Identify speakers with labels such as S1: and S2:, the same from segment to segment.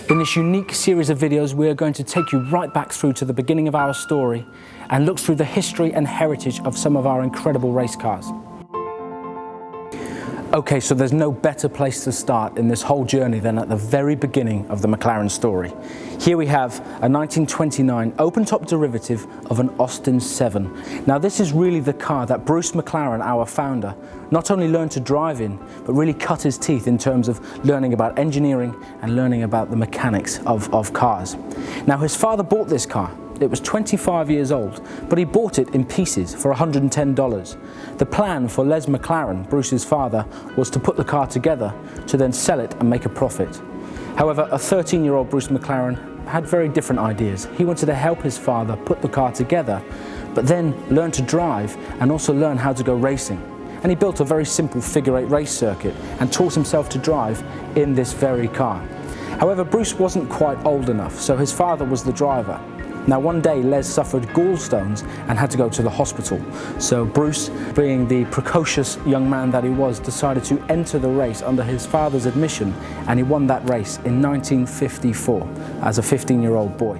S1: In this unique series of videos, we are going to take you right back through to the beginning of our story and look through the history and heritage of some of our incredible race cars. Okay, so there's no better place to start in this whole journey than at the very beginning of the McLaren story. Here we have a 1929 open-top derivative of an Austin 7. Now this is really the car that Bruce McLaren, our founder, not only learned to drive in, but really cut his teeth in terms of learning about engineering and learning about the mechanics of cars. Now his father bought this car. It was 25 years old, but he bought it in pieces for $110. The plan for Les McLaren, Bruce's father, was to put the car together to then sell it and make a profit. However, a 13-year-old Bruce McLaren had very different ideas. He wanted to help his father put the car together, but then learn to drive and also learn how to go racing. And he built a very simple figure-8 race circuit and taught himself to drive in this very car. However, Bruce wasn't quite old enough, so his father was the driver. Now one day Les suffered gallstones and had to go to the hospital. So Bruce, being the precocious young man that he was, decided to enter the race under his father's admission, and he won that race in 1954 as a 15-year-old boy.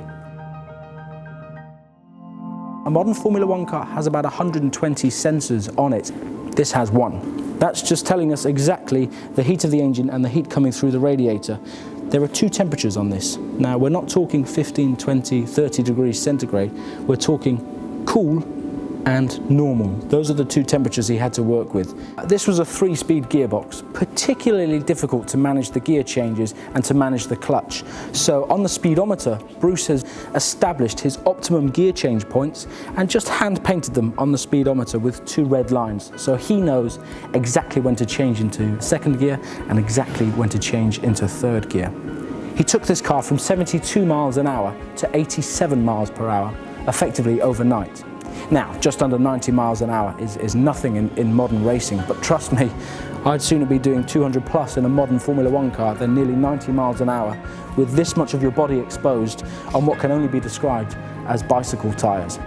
S1: A modern Formula One car has about 120 sensors on it. This has one. That's just telling us exactly the heat of the engine and the heat coming through the radiator. There are two temperatures on this. Now we're not talking 15, 20, 30 degrees centigrade. We're talking cool and normal. Those are the two temperatures he had to work with. This was a 3-speed gearbox, particularly difficult to manage the gear changes and to manage the clutch. So on the speedometer, Bruce has established his optimum gear change points and just hand painted them on the speedometer with 2 red lines. So he knows exactly when to change into second gear and exactly when to change into third gear. He took this car from 72 miles an hour to 87 miles per hour, effectively overnight. Now, just under 90 miles an hour is nothing in modern racing, but trust me, I'd sooner be doing 200 plus in a modern Formula One car than nearly 90 miles an hour with this much of your body exposed on what can only be described as bicycle tyres.